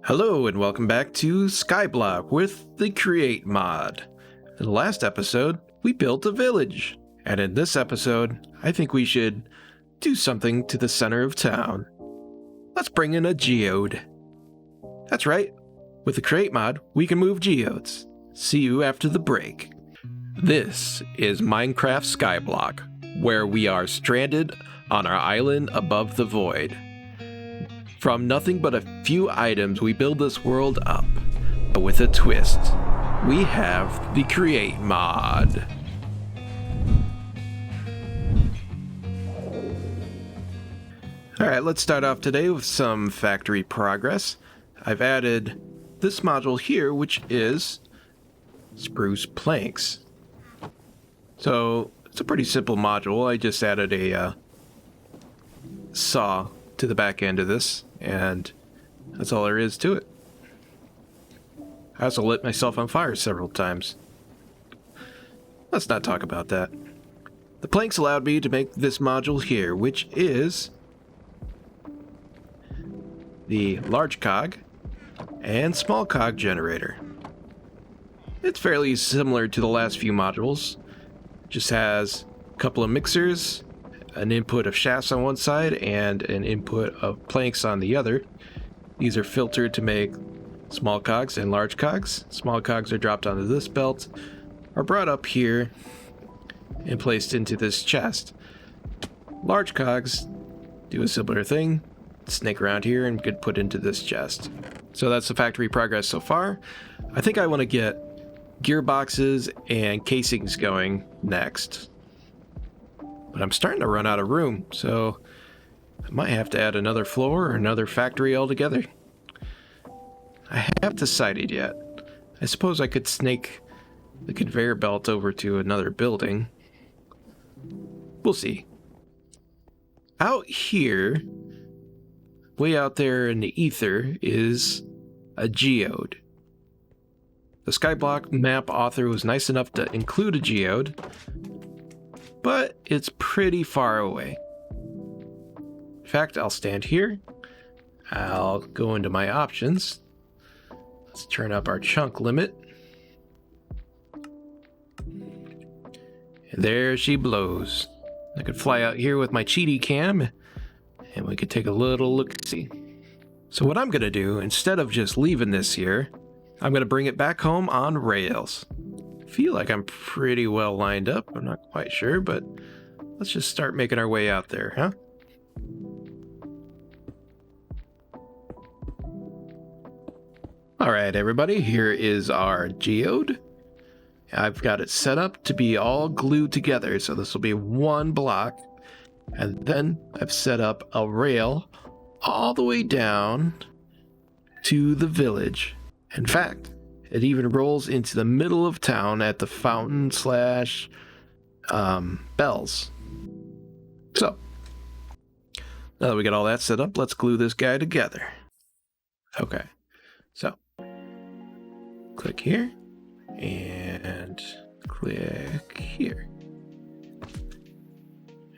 Hello and welcome back to Skyblock with the Create mod. In the last episode, we built a village. And in this episode, I think we should do something to the center of town. Let's bring in a geode. That's right. With the Create mod, we can move geodes. See you after the break. This is Minecraft Skyblock, where we are stranded on our island above the void. From nothing but a few items, we build this world up. But with a twist, we have the Create mod. Alright, let's start off today with some factory progress. I've added this module here, which is spruce planks. So, it's a pretty simple module. I just added a saw to the back end of this, and that's all there is to it. I also lit myself on fire several times. Let's not talk about that. The planks allowed me to make this module here, which is the large cog and small cog generator. It's fairly similar to the last few modules. Just has a couple of mixers, an input of shafts on one side and an input of planks on the other. These are filtered to make small cogs and large cogs. Small cogs are dropped onto this belt, are brought up here, and placed into this chest. Large cogs do a similar thing, snake around here and get put into this chest. So that's the factory progress so far. I think I want to get gearboxes and casings going next. But I'm starting to run out of room, so I might have to add another floor or another factory altogether. I haven't decided yet. I suppose I could snake the conveyor belt over to another building. We'll see. Out here, way out there in the ether, is a geode. The Skyblock map author was nice enough to include a geode, but it's pretty far away. In fact, I'll stand here. I'll go into my options. Let's turn up our chunk limit. And there she blows. I could fly out here with my cheaty cam, and we could take a little look-see. So what I'm gonna do, instead of just leaving this here, I'm gonna bring it back home on rails. Feel like I'm pretty well lined up. I'm not quite sure, but let's just start making our way out there, huh? All right, everybody, here is our geode. I've got it set up to be all glued together, so this will be one block. And then I've set up a rail all the way down to the village. In fact, it even rolls into the middle of town at the fountain slash bells. So, now that we got all that set up, let's glue this guy together. Okay, so click here and click here.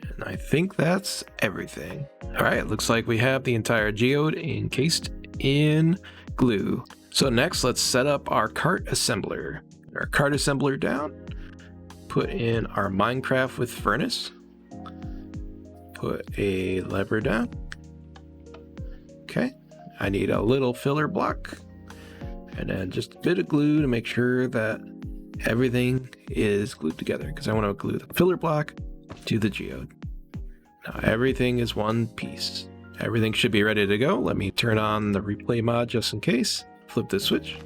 And I think that's everything. All right, looks like we have the entire geode encased in glue. So next, let's set up our cart assembler. Our cart assembler down. Put in our Minecraft with furnace. Put a lever down. Okay, I need a little filler block. And then just a bit of glue to make sure that everything is glued together, because I want to glue the filler block to the geode. Now everything is one piece. Everything should be ready to go. Let me turn on the replay mod just in case. Flip this switch.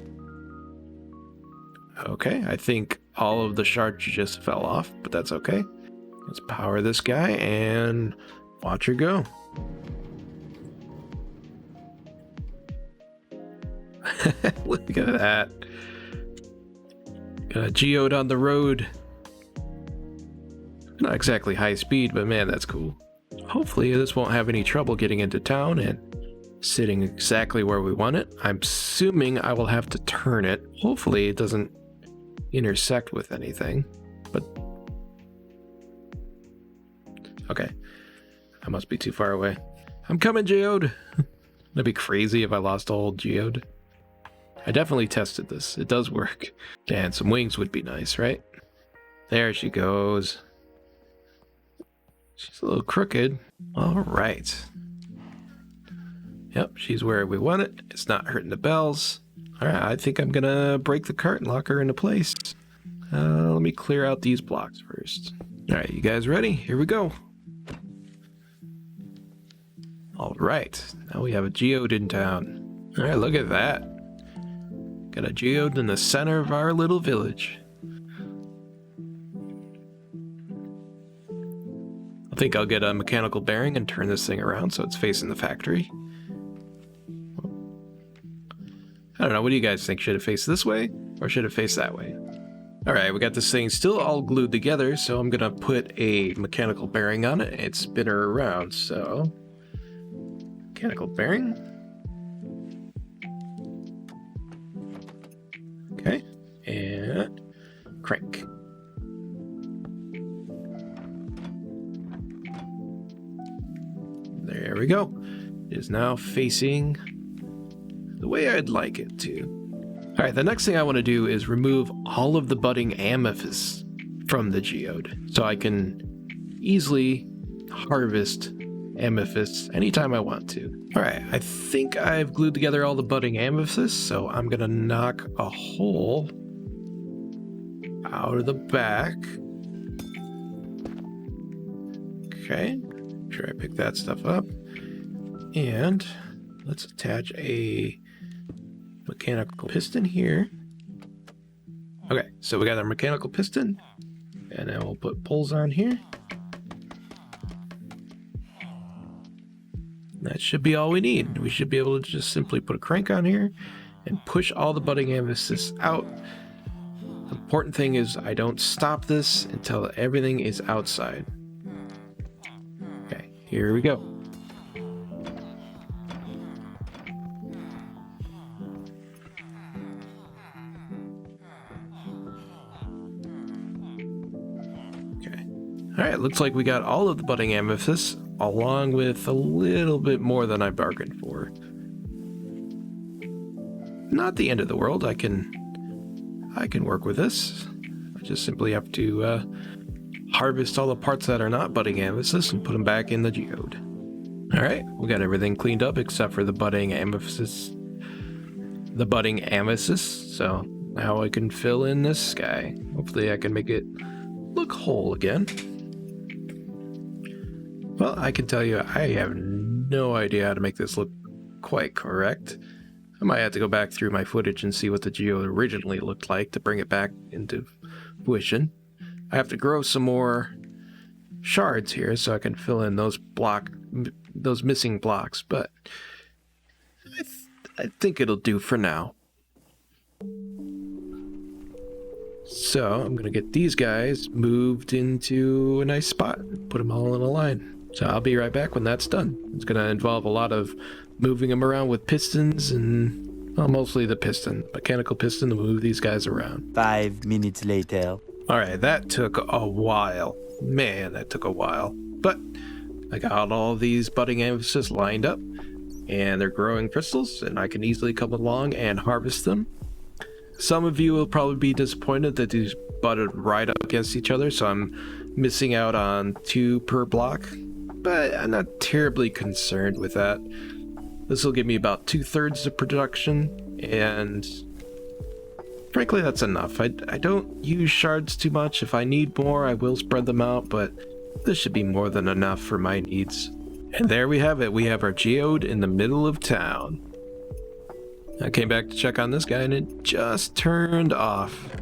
Okay, I think all of the shards just fell off, but that's okay. Let's power this guy and watch her go. Look at that. Got a geode on the road. Not exactly high speed, but man, that's cool. Hopefully this won't have any trouble getting into town and sitting exactly where we want it. I'm assuming I will have to turn it. Hopefully it doesn't intersect with anything, but okay, I must be too far away. I'm coming, geode. That'd be crazy if I lost a whole geode. I definitely tested this. It does work. And some wings would be nice, right? There she goes. She's a little crooked. All right. Yep, she's where we want it. It's not hurting the bells. All right, I think I'm gonna break the cart and lock her into place. Let me clear out these blocks first. All right, you guys ready? Here we go. All right, now we have a geode in town. All right, look at that. Got a geode in the center of our little village. I think I'll get a mechanical bearing and turn this thing around so it's facing the factory. I don't know, what do you guys think? Should it face this way or should it face that way? All right, we got this thing still all glued together, so I'm gonna put a mechanical bearing on it and spin her around. So, mechanical bearing. Okay, and crank. There we go. It is now facing the way I'd like it to. All right, the next thing I want to do is remove all of the budding amethysts from the geode so I can easily harvest amethysts anytime I want to. All right, I think I've glued together all the budding amethysts, so I'm gonna knock a hole out of the back. Okay, make sure I pick that stuff up. And let's attach a mechanical piston here. Okay, so we got our mechanical piston, and then we'll put poles on here. That should be all we need. We should be able to just simply put a crank on here and push all the budding amethysts out. The important thing is I don't stop this until everything is outside. Okay, here we go. All right, looks like we got all of the budding amethysts, along with a little bit more than I bargained for. Not the end of the world. I can work with this. I just simply have to harvest all the parts that are not budding amethysts and put them back in the geode. All right, we got everything cleaned up except for the budding amethysts. So now I can fill in this guy. Hopefully I can make it look whole again. Well, I can tell you, I have no idea how to make this look quite correct. I might have to go back through my footage and see what the geode originally looked like to bring it back into fruition. I have to grow some more shards here so I can fill in those missing blocks, but I think it'll do for now. So I'm gonna get these guys moved into a nice spot, put them all in a line. So I'll be right back when that's done. It's gonna involve a lot of moving them around with pistons and, well, mostly the mechanical piston to move these guys around. 5 minutes later. All right, that took a while. Man, that took a while. But I got all these budding amethysts lined up and they're growing crystals and I can easily come along and harvest them. Some of you will probably be disappointed that these butted right up against each other, so I'm missing out on 2 per block, but I'm not terribly concerned with that. This will give me about 2/3 of production, and frankly that's enough. I don't use shards too much. If I need more, I will spread them out, but this should be more than enough for my needs. And there we have it. We have our geode in the middle of town. I came back to check on this guy and it just turned off.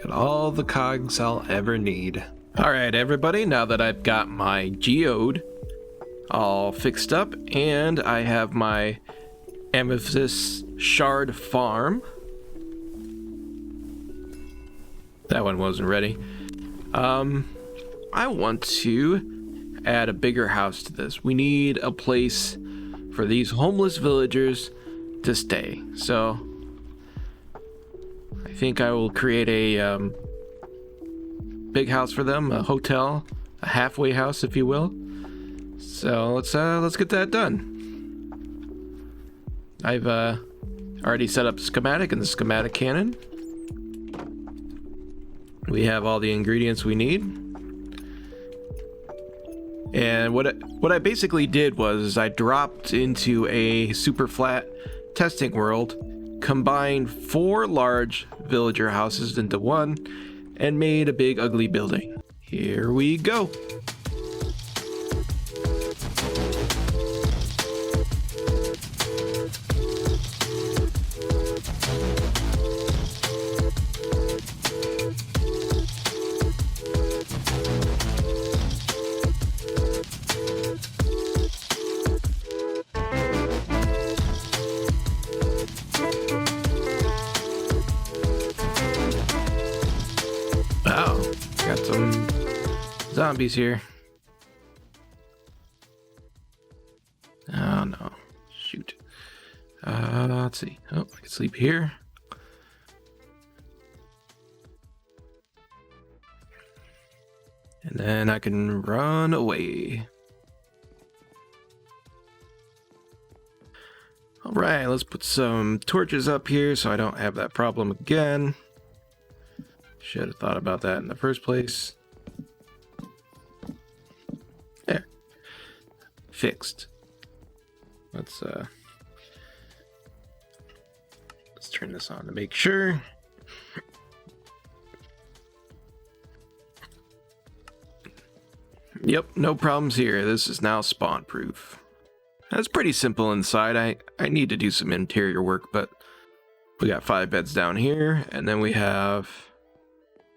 Got all the cogs I'll ever need. All right, everybody, now that I've got my geode all fixed up and I have my amethyst shard farm. That one wasn't ready. I want to add a bigger house to this. We need a place for these homeless villagers to stay. So I think I will create a big house for them, a hotel, a halfway house, if you will. So let's get that done. I've already set up a schematic in the schematic cannon. We have all the ingredients we need. And what I basically did was I dropped into a super flat testing world, combined 4 large villager houses into one, and made a big ugly building. Here we go. Wow, got some zombies here. Oh no, shoot. Let's see. Oh, I can sleep here. And then I can run away. All right, let's put some torches up here so I don't have that problem again. Should have thought about that in the first place. There. Fixed. Let's turn this on to make sure. Yep, no problems here. This is now spawn proof. That's pretty simple inside. I need to do some interior work, but we got 5 beds down here, and then we have,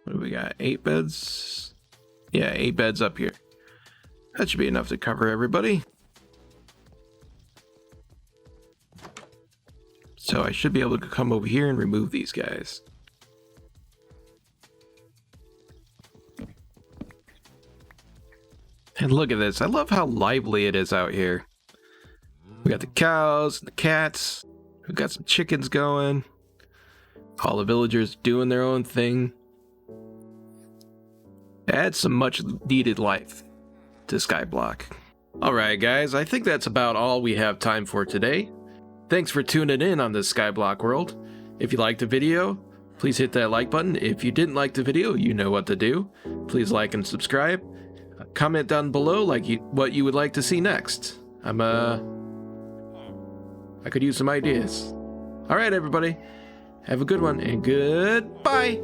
what do we got, 8 beds? Yeah, 8 beds up here. That should be enough to cover everybody. So I should be able to come over here and remove these guys. And look at this. I love how lively it is out here. We got the cows and the cats. We've got some chickens going. All the villagers doing their own thing. Add some much needed life to Skyblock. Alright guys, I think that's about all we have time for today. Thanks for tuning in on this Skyblock world. If you liked the video, please hit that like button. If you didn't like the video, you know what to do. Please like and subscribe. Comment down below what you would like to see next. I could use some ideas. Alright everybody, have a good one and goodbye!